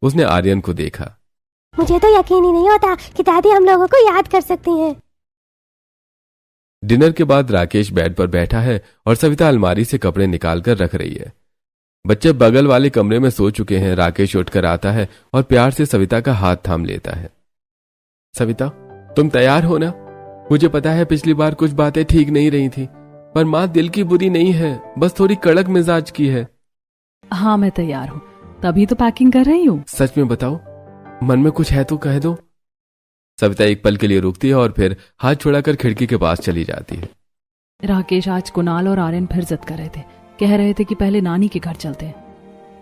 उसने आर्यन को देखा। मुझे तो यकीन ही नहीं होता कि दादी हम लोगों को याद कर सकती हैं। डिनर के बाद राकेश बेड पर बैठा है और सविता अलमारी से कपड़े निकाल कर रख रही है। बच्चे बगल वाले कमरे में सो चुके हैं। राकेश उठकर आता है और प्यार से सविता का हाथ थाम लेता है। सविता, तुम तैयार हो ना? मुझे पता है पिछली बार कुछ बातें ठीक नहीं रही थी, पर माँ दिल की बुरी नहीं है, बस थोड़ी कड़क मिजाज की है। हाँ, मैं तैयार हूँ, तभी तो पैकिंग कर रही हूँ। सच में बताओ, मन में कुछ है तो कह दो। सविता एक पल के लिए रुकती है और फिर हाथ छुड़ाकर खिड़की के पास चली जाती है। राकेश, आज कुणाल और आर्यन फिर जिद कर रहे थे, कह रहे थे कि पहले नानी के घर चलते हैं।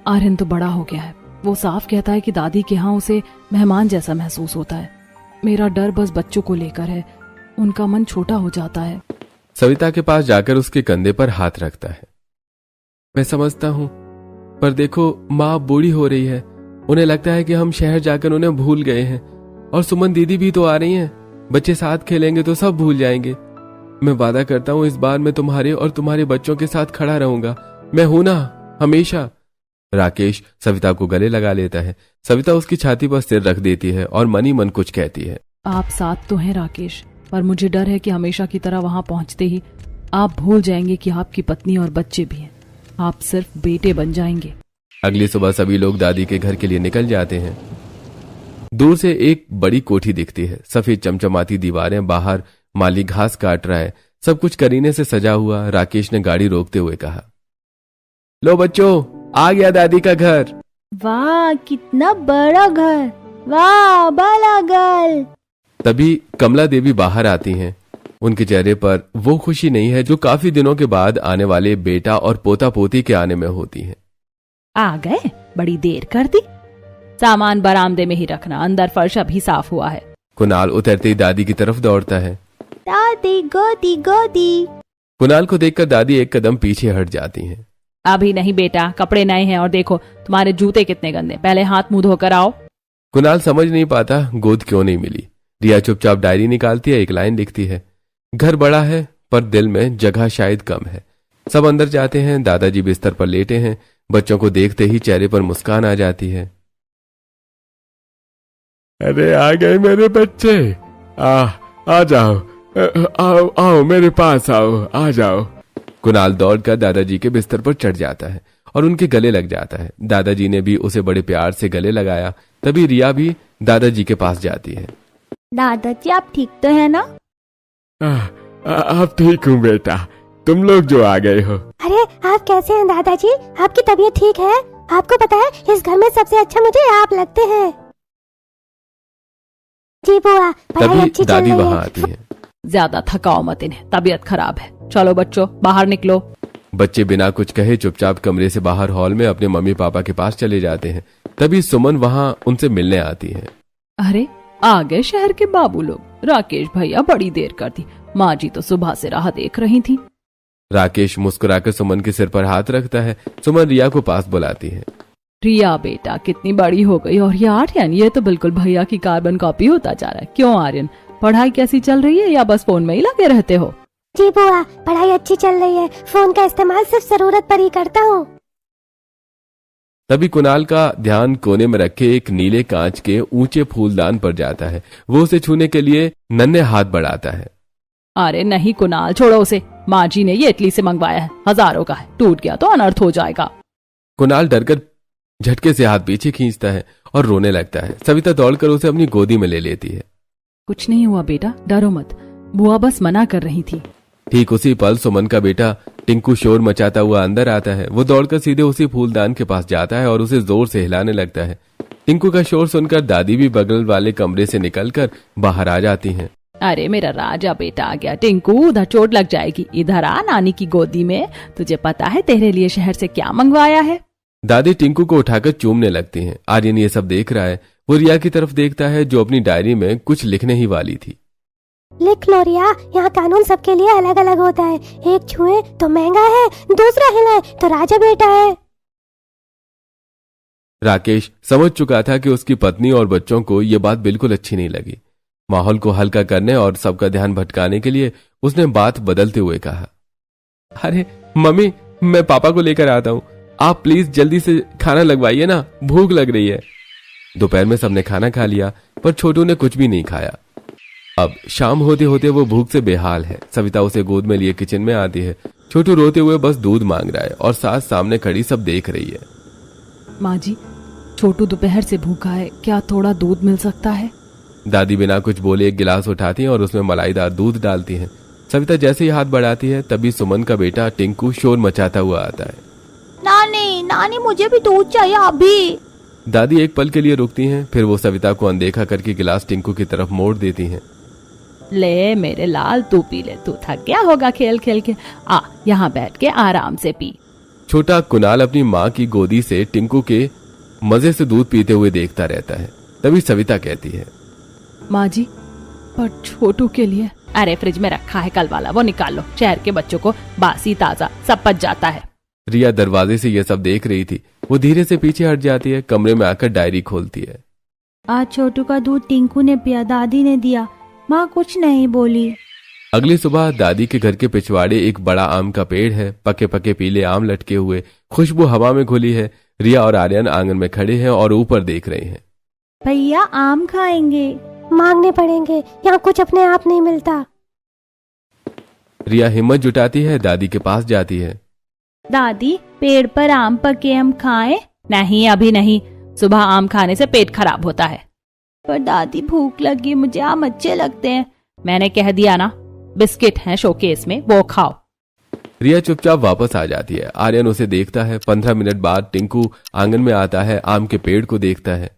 आर्यन तो बड़ा हो गया है, वो साफ कहता है कि दादी के यहाँ उसे मेहमान जैसा महसूस होता है। मेरा डर बस बच्चों को लेकर है, उनका मन छोटा हो जाता है। सविता के पास जाकर उसके कंधे पर हाथ रखता है। मैं समझता हूँ, पर देखो माँ बूढ़ी हो रही है, उन्हें लगता है कि हम शहर जाकर उन्हें भूल गए हैं। और सुमन दीदी भी तो आ रही हैं, बच्चे साथ खेलेंगे तो सब भूल जाएंगे। मैं वादा करता हूँ इस बार मैं तुम्हारे और तुम्हारे बच्चों के साथ खड़ा रहूंगा। मैं हूं ना, हमेशा। राकेश सविता को गले लगा लेता है। सविता उसकी छाती पर सिर रख देती है और मन ही मन कुछ कहती है। आप साथ तो हैं राकेश, पर मुझे डर है कि हमेशा की तरह वहां पहुंचते ही आप भूल जाएंगे कि आपकी पत्नी और बच्चे भी हैं। आप सिर्फ बेटे बन जाएंगे। अगली सुबह सभी लोग दादी के घर के लिए निकल जाते हैं। दूर से एक बड़ी कोठी दिखती है। सफेद चमचमाती दीवारें, बाहर माली घास काट रहा है, सब कुछ करीने से सजा हुआ। राकेश ने गाड़ी रोकते हुए कहा, लो बच्चों, आ गया दादी का घर। वाह, कितना बड़ा घर, वाह बड़ा घर। तभी कमला देवी बाहर आती हैं। उनके चेहरे पर वो खुशी नहीं है जो काफी दिनों के बाद आने वाले बेटा और पोता पोती के आने में होती है। आ गए, बड़ी देर कर दी। सामान बरामदे में ही रखना, अंदर फर्श अभी साफ हुआ है। कुणाल उतरते ही दादी की तरफ दौड़ता है। दादी गोदी गोदी। कुणाल को देखकर दादी एक कदम पीछे हट जाती हैं। अभी नहीं बेटा, कपड़े नए हैं और देखो तुम्हारे जूते कितने गंदे, पहले हाथ मुंह धोकर आओ। कुणाल समझ नहीं पाता गोद क्यों नहीं मिली। रिया चुपचाप डायरी निकालती है, एक लाइन लिखती है, घर बड़ा है पर दिल में जगह शायद कम है। सब अंदर जाते हैं। दादाजी बिस्तर पर लेटे हैं। बच्चों को देखते ही चेहरे पर मुस्कान आ जाती है। अरे आ गए मेरे बच्चे, आ जाओ, आओ आओ मेरे पास आओ, आ जाओ। कुणाल दौड़कर दादाजी के बिस्तर पर चढ़ जाता है और उनके गले लग जाता है। दादाजी ने भी उसे बड़े प्यार से गले लगाया। तभी रिया भी दादाजी के पास जाती है। दादाजी, आप ठीक तो है ना? आप ठीक हूँ बेटा, तुम लोग जो आ गए हो। अरे आप कैसे हैं दादाजी? आपकी तबीयत ठीक है? आपको पता है इस घर में सबसे अच्छा मुझे आप लगते हैं। जी बुआ, पढ़ाई अच्छी चल रही है। दादी वहाँ आती है। ज्यादा थकाओ मत इन्हें, तबीयत खराब है। चलो बच्चों, बाहर निकलो। बच्चे बिना कुछ कहे चुपचाप कमरे से बाहर हॉल में अपने मम्मी पापा के पास चले जाते हैं। तभी सुमन वहाँ उनसे मिलने आती है। अरे आ गए शहर के बाबू लोग। राकेश भैया, बड़ी देर कर दी, माँ जी तो सुबह से राह देख रही थी। राकेश मुस्कुराकर सुमन के सिर पर हाथ रखता है। सुमन रिया को पास बुलाती है। रिया बेटा, कितनी बड़ी हो गई, और ये आर्यन, ये तो बिल्कुल भैया की कार्बन कॉपी होता जा रहा है। क्यों आर्यन, पढ़ाई कैसी चल रही है या बस फोन में ही लगे रहते हो? जी बुआ, पढ़ाई अच्छी चल रही है, फोन का इस्तेमाल सिर्फ जरूरत पर ही करता हूँ। तभी कुणाल का ध्यान कोने में रखे एक नीले कांच के ऊंचे फूलदान पर जाता है। वो उसे छूने के लिए नन्हे हाथ बढ़ाता है। अरे नहीं कुणाल, छोड़ो उसे, माँ जी ने ये इटली से मंगवाया है, हजारों का है, टूट गया तो अनर्थ हो जाएगा। कुणाल डरकर झटके से हाथ पीछे खींचता है और रोने लगता है। सविता दौड़कर उसे अपनी गोदी में ले लेती है। कुछ नहीं हुआ बेटा, डरो मत, बुआ बस मना कर रही थी। ठीक उसी पल सुमन का बेटा टिंकू शोर मचाता हुआ अंदर आता है। वो दौड़कर सीधे उसी फूलदान के पास जाता है और उसे जोर से हिलाने लगता है। टिंकू का शोर सुनकर दादी भी बगल वाले कमरे से निकलकर बाहर आ जाती हैं। अरे मेरा राजा बेटा आ गया। टिंकू, उधर चोट लग जाएगी, इधर आ नानी की गोदी में। तुझे पता है तेरे लिए शहर से क्या मंगवाया है? दादी टिंकू को उठाकर चूमने लगती हैं। आर्यन ये सब देख रहा है। वो रिया की तरफ देखता है जो अपनी डायरी में कुछ लिखने ही वाली थी। लिख लो रिया, यहाँ कानून सबके लिए अलग अलग होता है। एक छुए तो महंगा है, दूसरा हिलाए तो राजा बेटा है। राकेश समझ चुका था कि उसकी पत्नी और बच्चों को ये बात बिल्कुल अच्छी नहीं लगी। माहौल को हल्का करने और सबका ध्यान भटकाने के लिए उसने बात बदलते हुए कहा, अरे मम्मी, मैं पापा को लेकर आता हूँ, आप प्लीज जल्दी से खाना लगवाइए ना, भूख लग रही है। दोपहर में सबने खाना खा लिया, पर छोटू ने कुछ भी नहीं खाया। अब शाम होते होते वो भूख से बेहाल है। सविता उसे गोद में लिए किचन में आती है। छोटू रोते हुए बस दूध मांग रहा है और सास सामने खड़ी सब देख रही है। माँ जी, छोटू दोपहर से भूखा है, क्या थोड़ा दूध मिल सकता है? दादी बिना कुछ बोले एक गिलास उठाती हैं और उसमें मलाईदार दूध डालती हैं। सविता जैसे ही हाथ बढ़ाती है तभी सुमन का बेटा टिंकू शोर मचाता हुआ आता है। नानी नानी मुझे भी दूध चाहिए अभी। दादी एक पल के लिए रुकती हैं, फिर वो सविता को अनदेखा करके गिलास टिंकू की तरफ मोड़ देती हैं। ले मेरे लाल, तू पी ले, तू थक गया होगा खेल खेल के, आ यहाँ बैठ के आराम से पी। छोटा कुणाल अपनी माँ की गोदी से टिंकू के मजे से दूध पीते हुए देखता रहता है। तभी सविता कहती है, माँ जी, पर छोटू के लिए? अरे फ्रिज में रखा है कल वाला, वो निकाल लो। शहर के बच्चों को बासी ताजा सब पच जाता है। रिया दरवाजे से ये सब देख रही थी। वो धीरे से पीछे हट जाती है, कमरे में आकर डायरी खोलती है। आज छोटू का दूध टिंकू ने पिया, दादी ने दिया, माँ कुछ नहीं बोली। अगली सुबह दादी के घर के पिछवाड़े एक बड़ा आम का पेड़ है। पके पके पीले आम लटके हुए, खुशबू हवा में घुली है। रिया और आर्यन आंगन में खड़े हैं और ऊपर देख रहे हैं। भैया आम खाएंगे? मांगने पड़ेंगे, यहाँ कुछ अपने आप नहीं मिलता। रिया हिम्मत जुटाती है, दादी के पास जाती है। दादी, पेड़ पर आम पके, हम खाएं? नहीं अभी नहीं, सुबह आम खाने से पेट खराब होता है। पर दादी भूख लगी, मुझे आम अच्छे लगते हैं। मैंने कह दिया ना, बिस्किट हैं शोकेस में, वो खाओ। रिया चुपचाप वापस आ जाती है। आर्यन उसे देखता है। 15 मिनट बाद टिंकू आंगन में आता है, आम के पेड़ को देखता है।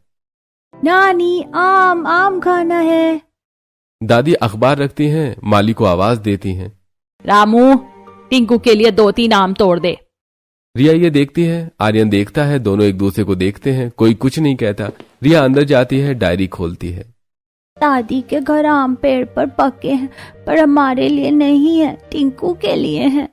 नानी आम खाना है। दादी अखबार रखती हैं, माली को आवाज देती हैं। रामू, टिंकू के लिए 2-3 आम तोड़ दे। रिया ये देखती है, आर्यन देखता है, दोनों एक दूसरे को देखते हैं। कोई कुछ नहीं कहता। रिया अंदर जाती है, डायरी खोलती है। दादी के घर आम पेड़ पर पके हैं, पर हमारे लिए नहीं है, टिंकू के लिए हैं।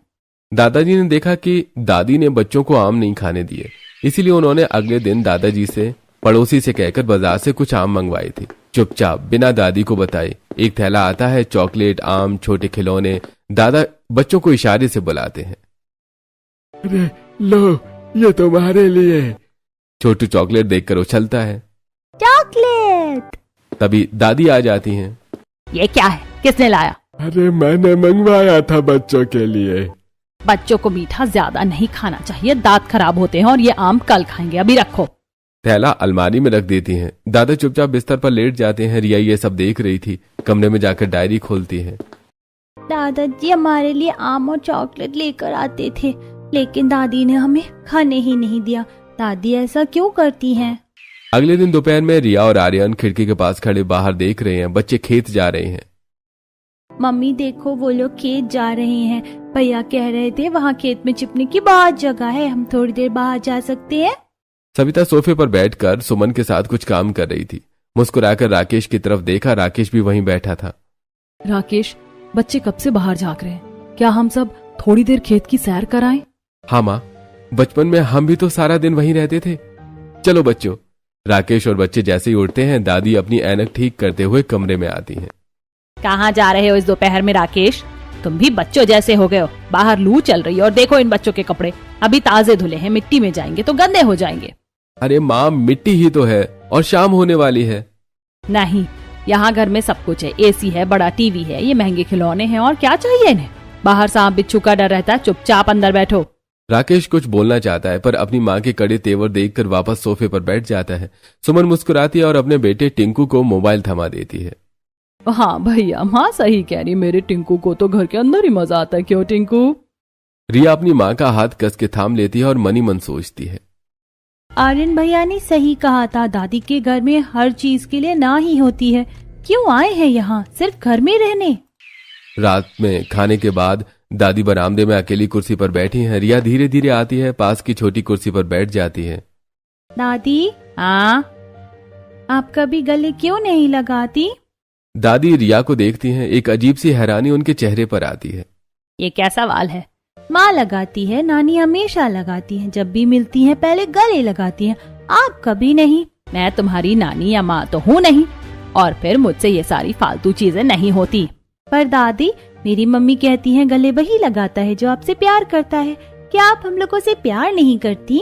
दादाजी ने देखा कि दादी ने बच्चों को आम नहीं खाने दिए, इसीलिए उन्होंने अगले दिन दादाजी से पड़ोसी से कहकर बाजार से कुछ आम मंगवाए थे। चुपचाप बिना दादी को बताए एक थैला आता है, चॉकलेट, आम, छोटे खिलौने। दादा बच्चों को इशारे से बुलाते हैं। अरे लो, ये तुम्हारे लिए। छोटू चॉकलेट देखकर उछलता है। चॉकलेट। तभी दादी आ जाती हैं। ये क्या है, किसने लाया? अरे मैंने मंगवाया था बच्चों के लिए। बच्चों को मीठा ज्यादा नहीं खाना चाहिए, दांत खराब होते हैं, और ये आम कल खाएंगे, अभी रखो। थैला अलमारी में रख देती हैं। दादा चुपचाप बिस्तर पर लेट जाते हैं। रिया ये सब देख रही थी। कमरे में जाकर डायरी खोलती है। दादाजी हमारे लिए आम और चॉकलेट लेकर आते थे, लेकिन दादी ने हमें खाने ही नहीं दिया। दादी ऐसा क्यों करती हैं? अगले दिन दोपहर में रिया और आर्यन खिड़की के पास खड़े बाहर देख रहे हैं। बच्चे खेत जा रहे हैं। मम्मी देखो, वो लोग खेत जा रहे हैं। भैया कह रहे थे वहाँ खेत में छिपने की बहुत जगह है, हम थोड़ी देर बाहर जा सकते हैं। सविता सोफे पर बैठकर सुमन के साथ कुछ काम कर रही थी। मुस्कुराकर राकेश की तरफ देखा। राकेश भी वहीं बैठा था। राकेश, बच्चे कब से बाहर झाँक रहे हैं, क्या हम सब थोड़ी देर खेत की सैर कराएं? हाँ माँ, बचपन में हम भी तो सारा दिन वहीं रहते थे। चलो बच्चों। राकेश और बच्चे जैसे ही उठते हैं, दादी अपनी ऐनक ठीक करते हुए कमरे में आती हैं। कहाँ जा रहे हो इस दोपहर में राकेश? तुम भी बच्चों जैसे हो गए हो। बाहर लू चल रही है, और देखो इन बच्चों के कपड़े अभी ताजे धुले हैं, मिट्टी में जाएंगे तो गंदे हो जाएंगे। अरे माँ, मिट्टी ही तो है, और शाम होने वाली है। नहीं, यहाँ घर में सब कुछ है, एसी है, बड़ा टीवी है, ये महंगे खिलौने हैं, और क्या चाहिए इन्हें? बाहर सांप बिच्छू का डर रहता है, चुपचाप अंदर बैठो। राकेश कुछ बोलना चाहता है, पर अपनी माँ के कड़े तेवर देखकर वापस सोफे पर बैठ जाता है। सुमन मुस्कुराती है और अपने बेटे टिंकू को मोबाइल थमा देती है। हाँ भैया, माँ सही कह रही, मेरे टिंकू को तो घर के अंदर ही मजा आता है, क्यों टिंकू? रिया अपनी माँ का हाथ कस के थाम लेती है और मनी मन सोचती है। आर्यन भैया ने सही कहा था, दादी के घर में हर चीज के लिए ना ही होती है। क्यों आए हैं यहाँ सिर्फ घर में रहने? रात में खाने के बाद दादी बरामदे में अकेली कुर्सी पर बैठी हैं। रिया धीरे धीरे आती है, पास की छोटी कुर्सी पर बैठ जाती है। दादी, हाँ, आप कभी गले क्यों नहीं लगाती? दादी रिया को देखती हैं। एक अजीब सी हैरानी उनके चेहरे पर आती है। ये क्या सवाल है? माँ लगाती है, नानी हमेशा लगाती है, जब भी मिलती है पहले गले लगाती है, आप कभी नहीं। मैं तुम्हारी नानी या माँ तो हूँ नहीं, और फिर मुझसे ये सारी फालतू चीजें नहीं होती। पर दादी, मेरी मम्मी कहती है गले वही लगाता है जो आपसे प्यार करता है। क्या आप हम लोगों से प्यार नहीं करती?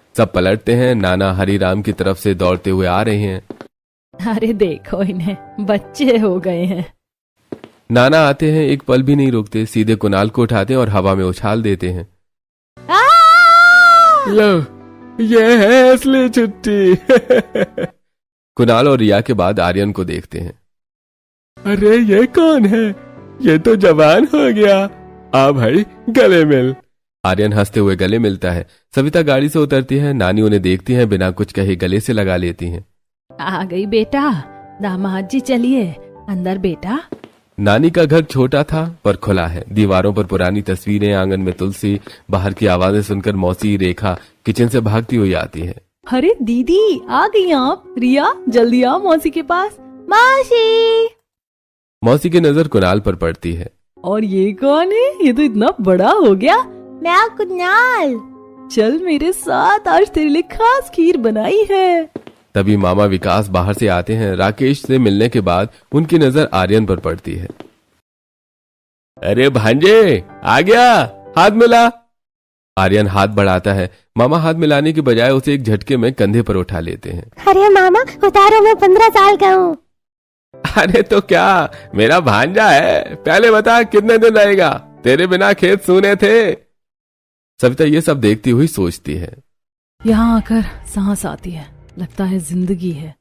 सब पलटते हैं। नाना हरिराम की तरफ से दौड़ते हुए आ रहे हैं। अरे देखो इन्हें, बच्चे हो गए हैं। नाना आते हैं, एक पल भी नहीं रुकते, सीधे कुणाल को उठाते हैं और हवा में उछाल देते हैं। लो, ये है असली छुट्टी। कुणाल और रिया के बाद आर्यन को देखते हैं। अरे ये कौन है? ये तो जवान हो गया। आ भाई गले मिल। आर्यन हंसते हुए गले मिलता है। सविता गाड़ी से उतरती है। नानी उन्हें देखती है, बिना कुछ कहे गले से लगा लेती हैं। आ गई बेटा। दामाद जी चलिए अंदर बेटा। नानी का घर छोटा था पर खुला है। दीवारों पर पुरानी तस्वीरें, आंगन में तुलसी। बाहर की आवाजें सुनकर मौसी रेखा किचन से भागती हुई आती है। अरे दीदी आ गई आप। रिया जल्दी आओ मौसी के पास। मासी। मौसी की नजर कुणाल पर पड़ती है। और ये कौन है? ये तो इतना बड़ा हो गया। मैं कुणाल। चल मेरे साथ, आज तेरे लिए खास खीर बनाई है। तभी मामा विकास बाहर से आते हैं। राकेश से मिलने के बाद उनकी नजर आर्यन पर पड़ती है। अरे भांजे आ गया, हाथ मिला। आर्यन हाथ बढ़ाता है। मामा हाथ मिलाने के बजाय उसे एक झटके में कंधे पर उठा लेते हैं। अरे मामा उतारो, मैं 15 साल का हूँ। अरे तो क्या, मेरा भांजा है। पहले बता कितने दिन रहेगा? तेरे बिना खेत सूने थे। सविता ये सब देखती हुई सोचती है। यहाँ आकर सांस आती है, लगता है जिंदगी है।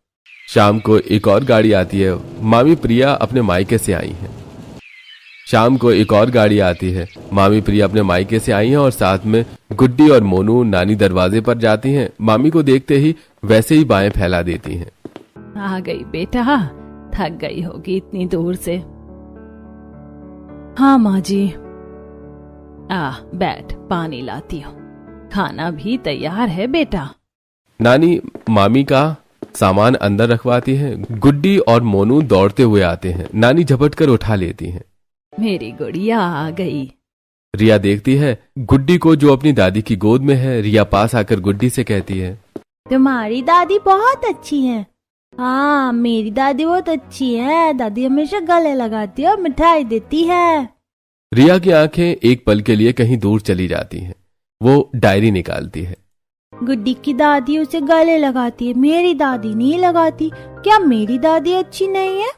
शाम को एक और गाड़ी आती है। मामी प्रिया अपने मायके से आई हैं। शाम को एक और गाड़ी आती है। मामी प्रिया अपने मायके से आई हैं और साथ में गुड्डी और मोनू। नानी दरवाजे पर जाती हैं। मामी को देखते ही वैसे ही बाएं फैला देती हैं। आ गई बेटा, थक गई होगी इतनी दूर से। हाँ माँ जी। बैठ, पानी लाती हूँ। खाना भी तैयार है बेटा। नानी मामी का सामान अंदर रखवाती है। गुड्डी और मोनू दौड़ते हुए आते हैं। नानी झपट कर उठा लेती हैं। मेरी गुड़िया आ गई। रिया देखती है गुड्डी को, जो अपनी दादी की गोद में है। रिया पास आकर गुड्डी से कहती है, तुम्हारी दादी बहुत अच्छी है। हाँ मेरी दादी बहुत अच्छी है। दादी हमेशा गले लगाती है और मिठाई देती है। रिया की आंखें एक पल के लिए कहीं दूर चली जाती हैं। वो डायरी निकालती है। गुड्डी की दादी उसे गले लगाती है, मेरी दादी नहीं लगाती। क्या मेरी दादी अच्छी नहीं है?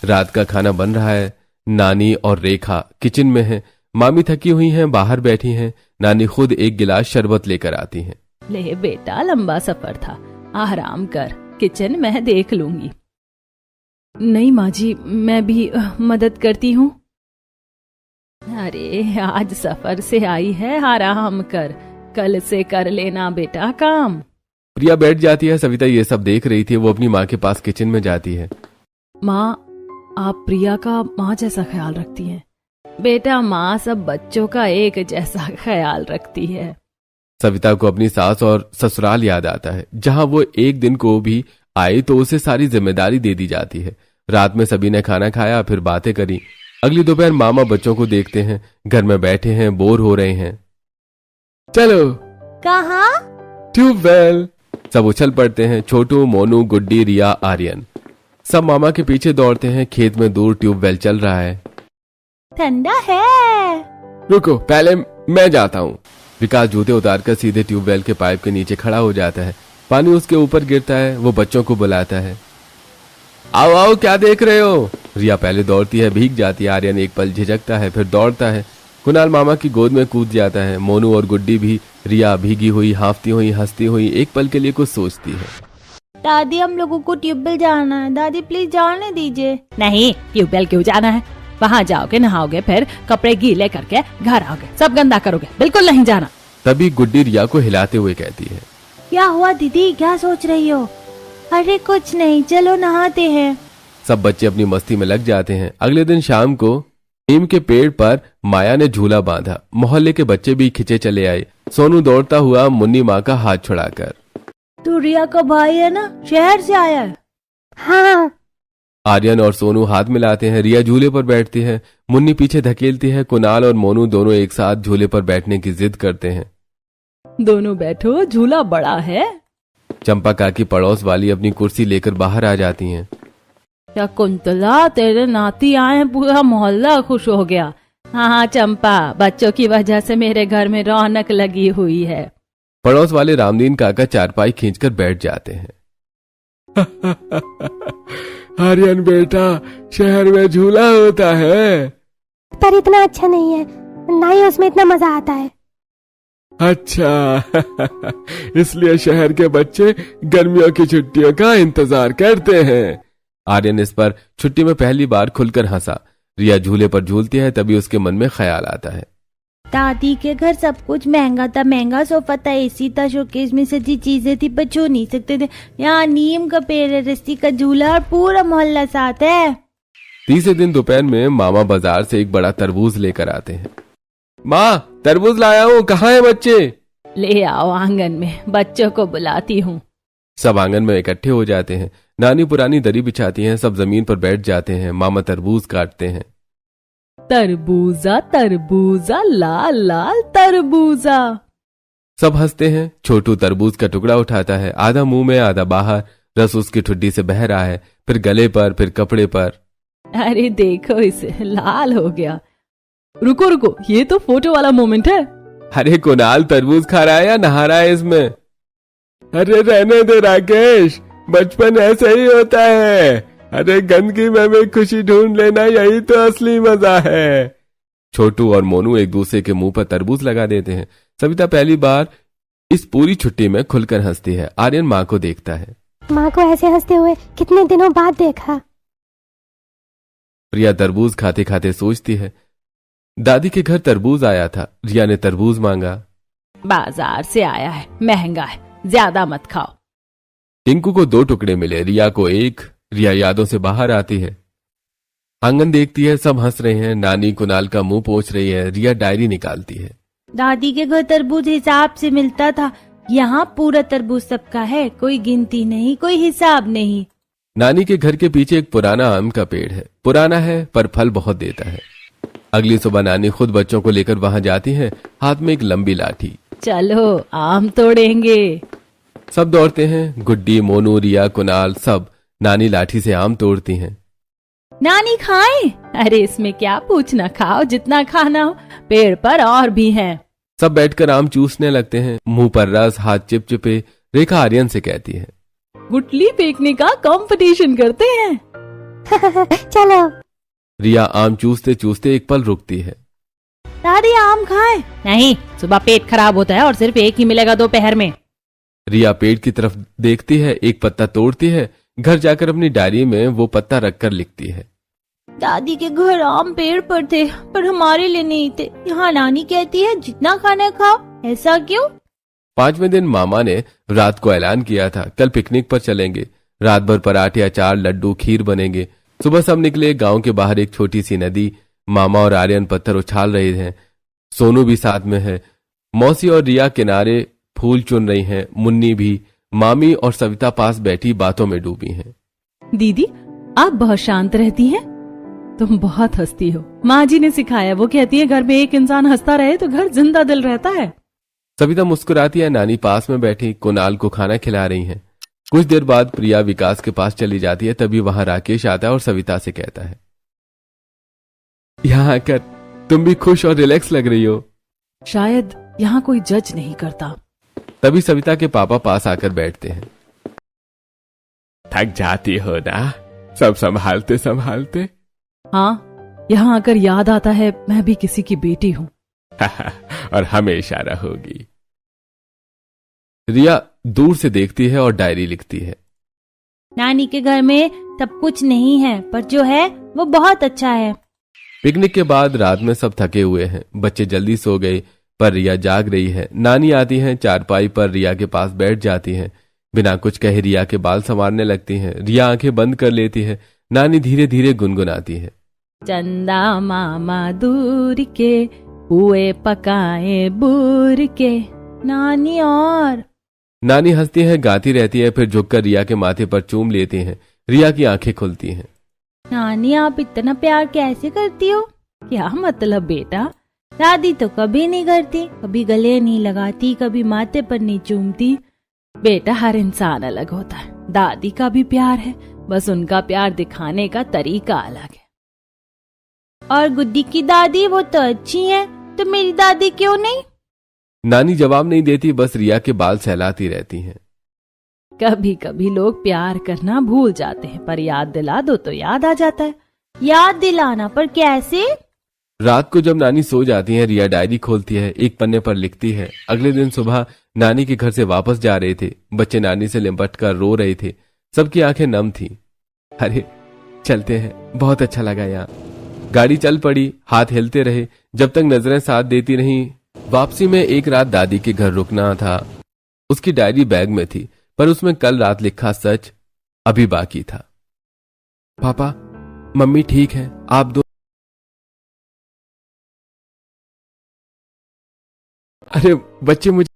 रात का खाना बन रहा है। नानी और रेखा किचन में हैं। मामी थकी हुई हैं, बाहर बैठी हैं। नानी खुद एक गिलास शरबत लेकर आती हैं। ले बेटा, लंबा सफर था, आराम कर, किचन मैं देख लूंगी। नहीं माँ जी, मैं भी मदद करती हूँ। अरे आज सफर से आई है, आराम कर, कल से कर लेना बेटा काम। प्रिया बैठ जाती है। सविता ये सब देख रही थी। वो अपनी माँ के पास किचन में जाती है। माँ, आप प्रिया का माँ जैसा ख्याल रखती हैं। बेटा माँ सब बच्चों का एक जैसा ख्याल रखती है। सविता को अपनी सास और ससुराल याद आता है, जहां वो एक दिन को भी आई तो उसे सारी जिम्मेदारी दे दी जाती है। रात में सभी ने खाना खाया, फिर बातें करी। अगली दोपहर मामा बच्चों को देखते हैं। घर में बैठे हैं, बोर हो रहे हैं। चलो। कहाँ? ट्यूबवेल। सब उछल पड़ते हैं। छोटू, मोनू, गुड्डी, रिया, आर्यन सब मामा के पीछे दौड़ते हैं। खेत में दूर ट्यूबवेल चल रहा है। ठंडा है। रुको, पहले मैं जाता हूँ। विकास जूते उतारकर सीधे ट्यूबवेल के पाइप के नीचे खड़ा हो जाता है। पानी उसके ऊपर गिरता है। वो बच्चों को बुलाता है। आओ आओ, क्या देख रहे हो? रिया पहले दौड़ती है, भीग जाती है। आर्यन एक पल झिझकता है, फिर दौड़ता है। कुणाल मामा की गोद में कूद जाता है। मोनू और गुड्डी भी। रिया भीगी हुई, हांफती हुई, हंसती हुई एक पल के लिए कुछ सोचती है। दादी हम लोगों को ट्यूबवेल जाना है, दादी प्लीज जाने दीजिए। नहीं, ट्यूबवेल क्यों जाना है? वहाँ जाओगे, नहाओगे, फिर कपड़े गीले करके घर आओगे, सब गंदा करोगे। बिल्कुल नहीं जाना। तभी गुड्डी रिया को हिलाते हुए कहती है, क्या हुआ दीदी, क्या सोच रही हो? अरे कुछ नहीं, चलो नहाते हैं। सब बच्चे अपनी मस्ती में लग जाते हैं। अगले दिन शाम को नीम के पेड़ पर माया ने झूला बांधा। मोहल्ले के बच्चे भी खिंचे चले आए। सोनू दौड़ता हुआ मुन्नी माँ का हाथ छुड़ाकर, तू रिया का भाई है ना, शहर से आया है? हाँ। आर्यन और सोनू हाथ मिलाते हैं। रिया झूले पर बैठती है, मुन्नी पीछे धकेलती है। कुणाल और मोनू दोनों एक साथ झूले पर बैठने की जिद करते हैं। दोनों बैठो, झूला बड़ा है। चंपा काकी पड़ोस वाली अपनी कुर्सी लेकर बाहर आ जाती हैं। क्या कुंतला, तेरे नाती आए, पूरा मोहल्ला खुश हो गया। हाँ हाँ चंपा, बच्चों की वजह से मेरे घर में रौनक लगी हुई है। पड़ोस वाले रामदीन काका चारपाई खींचकर बैठ जाते हैं। आर्यन बेटा, शहर में झूला होता है, पर इतना अच्छा नहीं है, ना ही उसमें इतना मजा आता है। अच्छा। इसलिए शहर के बच्चे गर्मियों की छुट्टियों का इंतजार करते हैं। आर्यन इस पर छुट्टी में पहली बार खुलकर हंसा। रिया झूले पर झूलती है, तभी उसके मन में ख्याल आता है, दादी के घर सब कुछ महंगा था, महंगा सोफा था, एसी था, शोकेस में सजी चीजें थी, पर छू नहीं सकते थे। यहाँ नीम का पेड़ है, रस्सी का झूला और पूरा मोहल्ला साथ है। तीसरे दिन दोपहर में मामा बाजार से एक बड़ा तरबूज लेकर आते हैं। माँ, तरबूज लाया हूँ, कहाँ है बच्चे? ले आओ आंगन में, बच्चों को बुलाती हूँ। सब आंगन में इकट्ठे हो जाते हैं। नानी पुरानी दरी बिछाती हैं, सब जमीन पर बैठ जाते हैं। मामा तरबूज काटते हैं। तरबूजा तरबूजा लाल लाल तरबूजा। सब हंसते हैं। छोटू तरबूज का टुकड़ा उठाता है, आधा मुंह में आधा बाहर। रस उसकी ठुड्डी से बह रहा है, फिर गले पर, फिर कपड़े पर। अरे देखो, इसे लाल हो गया। रुको रुको, ये तो फोटो वाला मोमेंट है। अरे कुणाल, तरबूज खा रहा है या नहा रहा है इसमें? अरे रहने दे राकेश, बचपन ऐसे ही होता है। अरे गंदगी में भी खुशी ढूंढ लेना, यही तो असली मजा है। छोटू और मोनू एक दूसरे के मुंह पर तरबूज लगा देते हैं। सविता पहली बार इस पूरी छुट्टी में खुलकर हंसती है। आर्यन माँ को देखता है। माँ को ऐसे हंसते हुए कितने दिनों बाद देखा। रिया तरबूज खाते खाते सोचती है, दादी के घर तरबूज आया था। रिया ने तरबूज मांगा। बाजार से आया है, महंगा है, ज्यादा मत खाओ। टिंकू को 2 टुकड़े मिले, रिया को 1। रिया यादों से बाहर आती है। आंगन देखती है, सब हंस रहे हैं। नानी कुणाल का मुंह पोंछ रही है। रिया डायरी निकालती है। दादी के घर तरबूज हिसाब से मिलता था, यहाँ पूरा तरबूज सबका है, कोई गिनती नहीं, कोई हिसाब नहीं। नानी के घर के पीछे एक पुराना आम का पेड़ है। पुराना है पर फल बहुत देता है। अगली सुबह नानी खुद बच्चों को लेकर वहां जाती है, हाथ में एक लंबी लाठी। चलो आम तोड़ेंगे। सब दौड़ते हैं। गुड्डी, मोनू, रिया, कुणाल, सब नानी लाठी से आम तोड़ती हैं। नानी खाएं? अरे इसमें क्या पूछना, खाओ जितना खाना हो, पेड़ पर और भी हैं। सब बैठकर आम चूसने लगते हैं। मुंह पर रस, हाथ चिपचिपे। रेखा आर्यन से कहती है, गुटली फेंकने का कंपटीशन करते हैं। चलो। रिया आम चूसते चूसते एक पल रुकती है। दादी आम खाएं? नहीं, सुबह पेट खराब होता है और सिर्फ एक ही मिलेगा दोपहर में। रिया पेड़ की तरफ देखती है, एक पत्ता तोड़ती है। घर जाकर अपनी डायरी में वो पत्ता रखकर लिखती है, दादी के घर आम पेड़ पर थे, पर हमारे लिए नहीं थे। यहाँ नानी कहती है जितना खाना खाओ। ऐसा क्यों? 5वें दिन मामा ने रात को ऐलान किया था, कल पिकनिक पर चलेंगे। रात भर पराठे, अचार, लड्डू, खीर बनेंगे। सुबह सब निकले। गांव के बाहर एक छोटी सी नदी। मामा और आर्यन पत्थर उछाल रहे हैं। सोनू भी साथ में है। मौसी और रिया किनारे फूल चुन रही हैं। मुन्नी भी। मामी और सविता पास बैठी बातों में डूबी हैं। दीदी, आप बहुत शांत रहती हैं। तुम बहुत हंसती हो। माँ जी ने सिखाया, वो कहती है घर में एक इंसान हंसता रहे तो घर जिंदा दिल रहता है। सविता मुस्कुराती है। नानी पास में बैठी कुणाल को खाना खिला रही हैं। कुछ देर बाद प्रिया विकास के पास चली जाती है। तभी वहां राकेश आता है और सविता से कहता है, यहाँ आकर तुम भी खुश और रिलैक्स लग रही हो। शायद यहाँ कोई जज नहीं करता। तभी सविता के पापा पास आकर बैठते हैं। थक जाती हो ना सब संभालते संभालते? हाँ, यहाँ आकर याद आता है मैं भी किसी की बेटी हूँ। और हमेशा रहोगी। रिया दूर से देखती है और डायरी लिखती है। नानी के घर में सब कुछ नहीं है, पर जो है वो बहुत अच्छा है। पिकनिक के बाद रात में सब थके हुए हैं। बच्चे जल्दी सो गए, पर रिया जाग रही है। नानी आती हैं, चारपाई पर रिया के पास बैठ जाती हैं। बिना कुछ कहे रिया के बाल संवारने लगती हैं। रिया आंखें बंद कर लेती है। नानी धीरे धीरे गुनगुनाती है, चंदा मामा दूर के, हुए पकाए बूर के। नानी और नानी हंसती है, गाती रहती है, फिर झुककर रिया के माथे पर चूम लेती हैं। रिया की आंखें खुलती हैं। नानी आप इतना प्यार कैसे करती हो? क्या मतलब बेटा? दादी तो कभी नहीं करती, कभी गले नहीं लगाती, कभी माथे पर नहीं चूमती। बेटा हर इंसान अलग होता है। दादी का भी प्यार है, बस उनका प्यार दिखाने का तरीका अलग है। और गुड्डी की दादी वो तो अच्छी है, तो मेरी दादी क्यों नहीं? नानी जवाब नहीं देती, बस रिया के बाल सहलाती रहती हैं। कभी कभी लोग प्यार करना भूल जाते हैं, पर याद दिला दो तो याद आ जाता है। याद दिलाना, पर कैसे? रात को जब नानी सो जाती है, रिया डायरी खोलती है, एक पन्ने पर लिखती है। अगले दिन सुबह नानी के घर से वापस जा रहे थे। बच्चे नानी से लिपट कर रो रहे थे, सबकी आंखें नम थी। अरे चलते हैं, बहुत अच्छा लगा यहाँ। गाड़ी चल पड़ी, हाथ हिलते रहे जब तक नजरें साथ देती रहीं। वापसी में एक रात दादी के घर रुकना था। उसकी डायरी बैग में थी, पर उसमें कल रात लिखा सच अभी बाकी था। पापा, मम्मी ठीक है, आप दो। अरे बच्चे, मुझे